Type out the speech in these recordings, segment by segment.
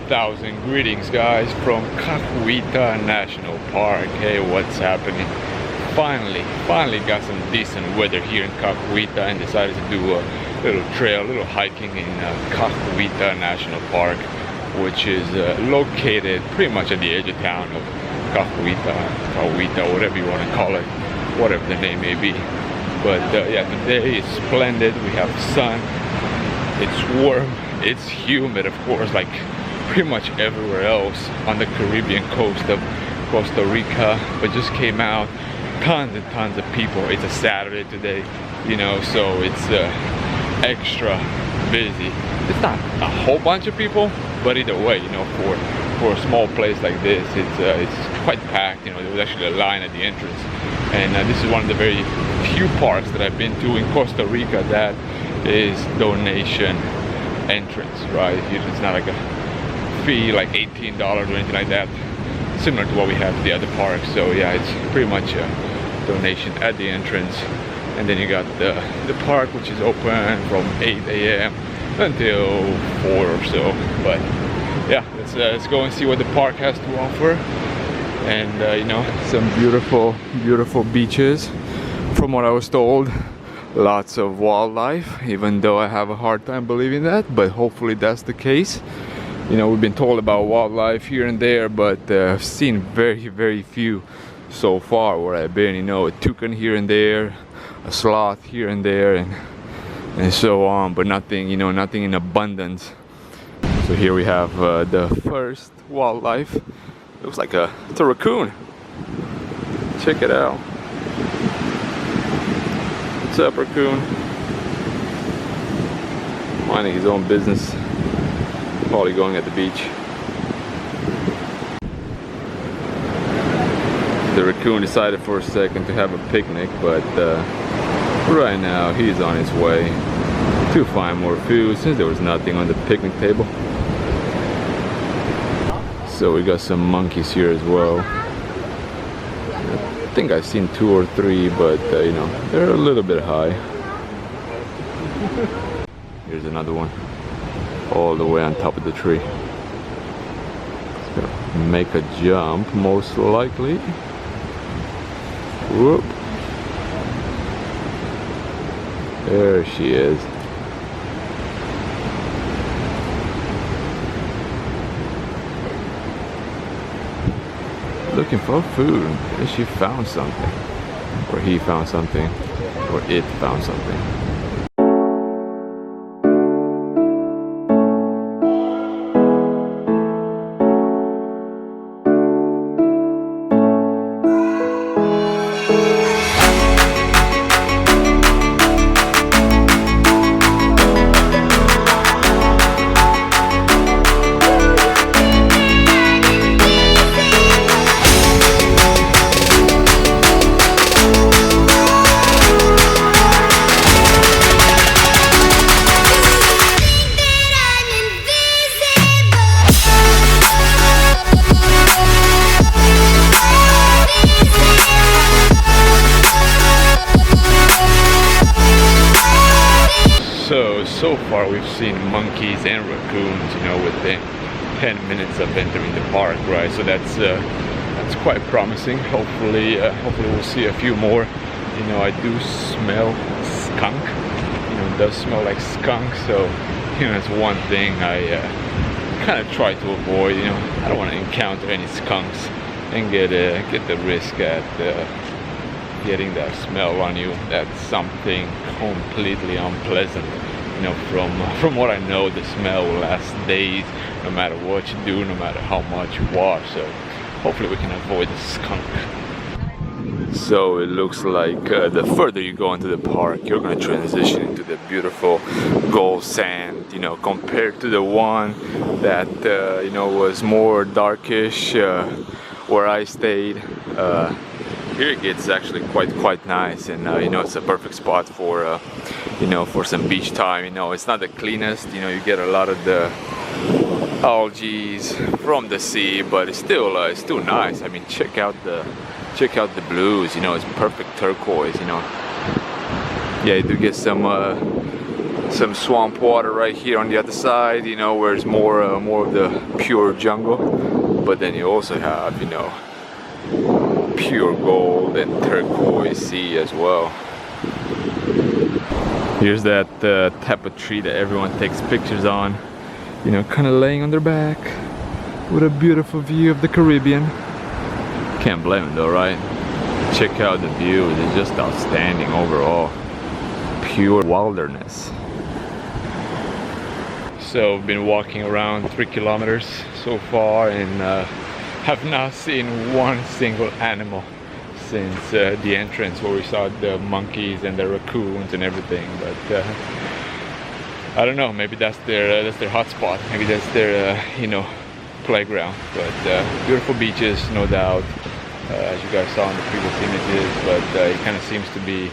1,000 greetings, guys, from Cahuita National Park. Hey, what's happening? Finally got some decent weather here in Cahuita and decided to do a little trail, a little hiking in Cahuita National Park, which is located pretty much at the edge of town of Cahuita, whatever you want to call it, whatever the name may be. But yeah, today is splendid. We have sun, it's warm, it's humid, of course, like pretty much everywhere else on the Caribbean coast of Costa Rica, but just came out. Tons and tons of people. It's a Saturday today, you know, so it's extra busy. It's not a whole bunch of people, but either way, you know, for a small place like this, it's quite packed. You know, there was actually a line at the entrance, and this is one of the very few parks that I've been to in Costa Rica that is donation entrance, right? It's not like a fee like $18 or anything like that, similar to what we have at the other parks. So yeah, it's pretty much a donation at the entrance, and then you got the park, which is open from 8 a.m. until 4 or so. But yeah, let's go and see what the park has to offer. And you know, some beautiful beaches from what I was told. Lots of wildlife, even though I have a hard time believing that, but hopefully that's the case. You know, we've been told about wildlife here and there, but I've seen very few so far where I've been. You know, a toucan here and there, a sloth here and there, and so on, but nothing, you know, nothing in abundance. So here we have the first wildlife. Looks like it's a raccoon. Check it out. What's up, raccoon? Minding his own business. Probably going at the beach. The raccoon decided for a second to have a picnic, but right now he's on his way to find more food since there was nothing on the picnic table. So we got some monkeys here as well. I think I've seen 2 or 3, but you know, they're a little bit high. Here's another one, all the way on top of the tree. It's gonna make a jump, most likely. Whoop. There she is. Looking for food. And she found something. Or he found something. Or it found something. So far we've seen monkeys and raccoons, you know, within 10 minutes of entering the park, right? So that's quite promising. Hopefully we'll see a few more. You know, I do smell skunk. You know, it does smell like skunk. So you know, it's one thing I kind of try to avoid. You know, I don't want to encounter any skunks and get the risk at getting that smell on you. That's something completely unpleasant. You know, from what I know, the smell will last days, no matter what you do, no matter how much you wash. So hopefully we can avoid the skunk. So it looks like the further you go into the park, you're going to transition into the beautiful gold sand, you know, compared to the one that you know, was more darkish where I stayed. Here it gets actually quite nice, and you know, it's a perfect spot for you know, for some beach time. You know, it's not the cleanest, you know, you get a lot of the algae from the sea, but it's still nice. I mean, check out the blues, you know, it's perfect turquoise, you know. Yeah, you do get some some swamp water right here on the other side, you know, where it's more of the pure jungle. But then you also have, you know, pure gold and turquoise sea as well. Here's that type of tree that everyone takes pictures on, you know, kind of laying on their back with a beautiful view of the Caribbean. Can't blame them though, right? Check out the view, it's just outstanding overall. Pure wilderness. So I've been walking around 3 kilometers so far and have not seen one single animal since the entrance where we saw the monkeys and the raccoons and everything. But I don't know, maybe that's their hotspot, maybe that's their you know, playground. But beautiful beaches, no doubt, as you guys saw in the previous images. But it kind of seems to be,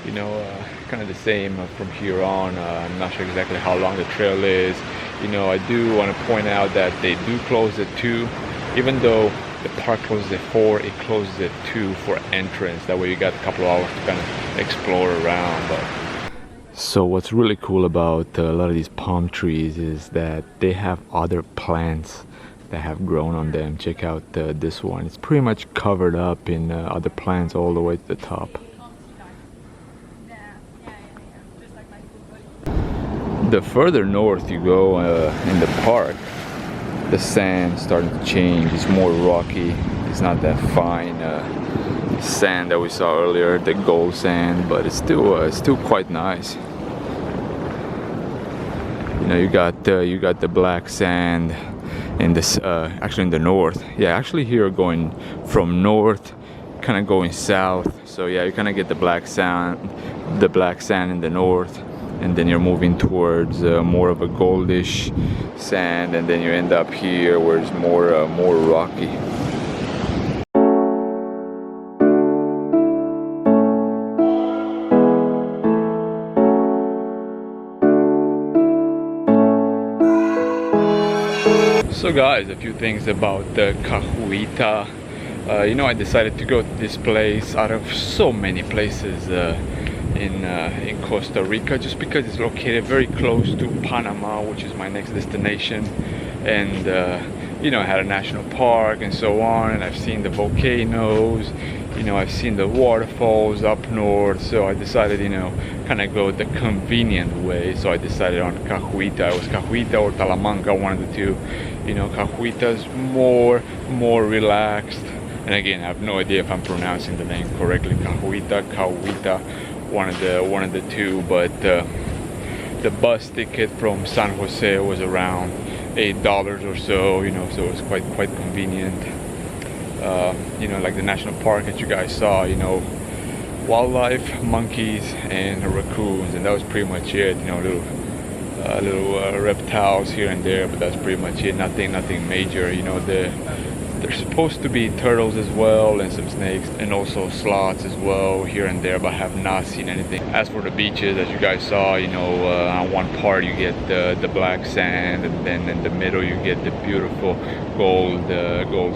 you know, kind of the same from here on. I'm not sure exactly how long the trail is. You know, I do want to point out that they do close at 2, even though the park closes at 4, it closes at 2 for entrance. That way you got a couple of hours to kind of explore around. But so what's really cool about a lot of these palm trees is that they have other plants that have grown on them. Check out this one. It's pretty much covered up in other plants all the way to the top. The further north you go in the park, the sand's starting to change. It's more rocky. It's not that fine sand that we saw earlier, the gold sand, but it's still quite nice. You know, you got the black sand in this actually in the north. Yeah, actually here going from north, kind of going south. So yeah, you kind of get the black sand in the north. And then you're moving towards more of a goldish sand, and then you end up here where it's more rocky. So guys, a few things about Cahuita. You know, I decided to go to this place out of so many places in Costa Rica, just because it's located very close to Panama, which is my next destination. And you know, I had a national park and so on, and I've seen the volcanoes, you know, I've seen the waterfalls up north. So I decided, you know, kind of go the convenient way. So I decided on Cahuita. It was Cahuita or Talamanca, one of the two. You know, Cahuita's more relaxed, and again, I have no idea if I'm pronouncing the name correctly. Cahuita, one of the two. But the bus ticket from San Jose was around $8 or so, you know, so it was quite convenient. You know, like the national park that you guys saw, you know, wildlife, monkeys and raccoons, and that was pretty much it. You know, little reptiles here and there, but that's pretty much it. Nothing major. You know, there's supposed to be turtles as well, and some snakes, and also sloths as well here and there, but I have not seen anything. As for the beaches, as you guys saw, you know, on one part you get the black sand, and then in the middle you get the beautiful gold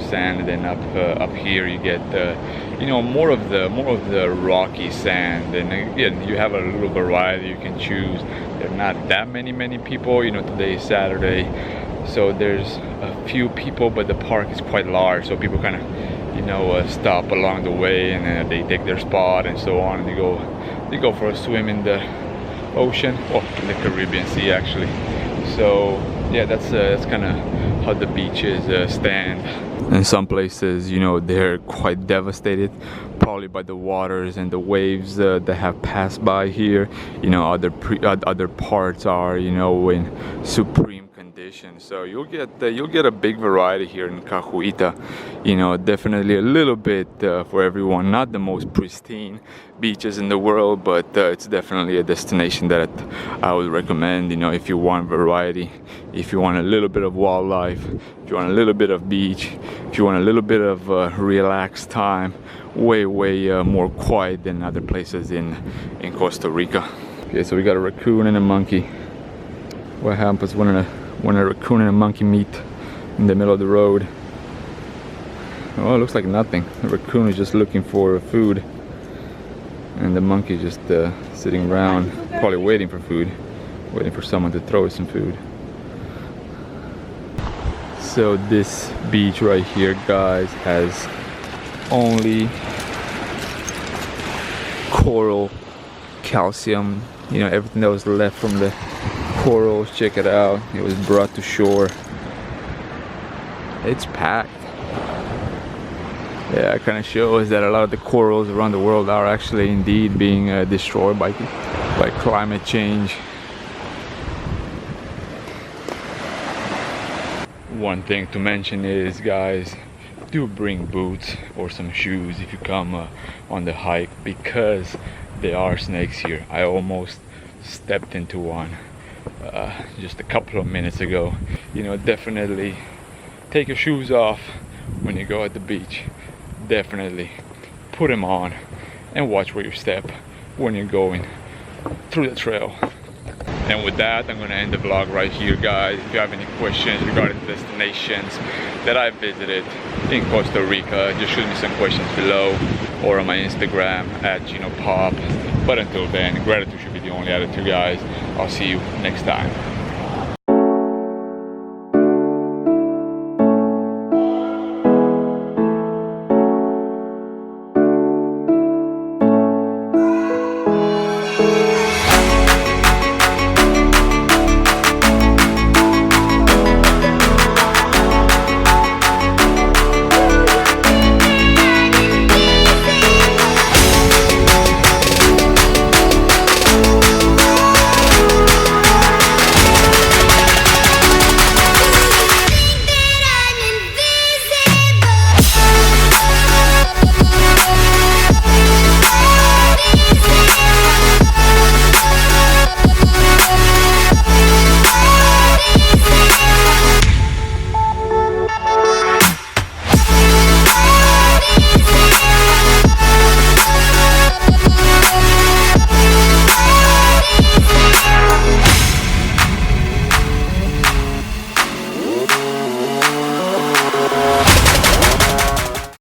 sand, and then up here you get you know, more of the rocky sand. And again, you have a little variety you can choose. There are not that many people. You know, today is Saturday, so there's a few people, but the park is quite large, so people kind of, you know, stop along the way, and they take their spot and so on, and they go for a swim in the ocean, or in the Caribbean Sea actually. So yeah, that's kind of how the beaches stand. In some places, you know, they're quite devastated, probably by the waters and the waves that have passed by here. You know, other parts are, you know, in supreme condition. So you'll get a big variety here in Cahuita. You know, definitely a little bit for everyone. Not the most pristine beaches in the world, but it's definitely a destination that I would recommend. You know, if you want variety, if you want a little bit of wildlife, if you want a little bit of beach, if you want a little bit of relaxed time, way more quiet than other places in Costa Rica. Okay, so we got a raccoon and a monkey. What happens when a raccoon and a monkey meet in the middle of the road? Oh, it looks like nothing. The raccoon is just looking for food, and the monkey just sitting around, probably waiting for food. waiting for someone to throw us some food. So this beach right here, guys, has only coral, calcium, you know, everything that was left from the corals. Check it out, it was brought to shore. It's packed. Yeah, it kind of shows that a lot of the corals around the world are actually indeed being destroyed by climate change. One thing to mention is, guys, do bring boots or some shoes if you come on the hike, because there are snakes here. I almost stepped into one just a couple of minutes ago. You know, definitely take your shoes off when you go at the beach. Definitely put them on and watch where you step when you're going through the trail. And with that, I'm gonna end the vlog right here, guys. If you have any questions regarding the destinations that I visited in Costa Rica, just shoot me some questions below or on my Instagram at GinoPop. But until then, gratitude should be the only attitude, guys. I'll see you next time.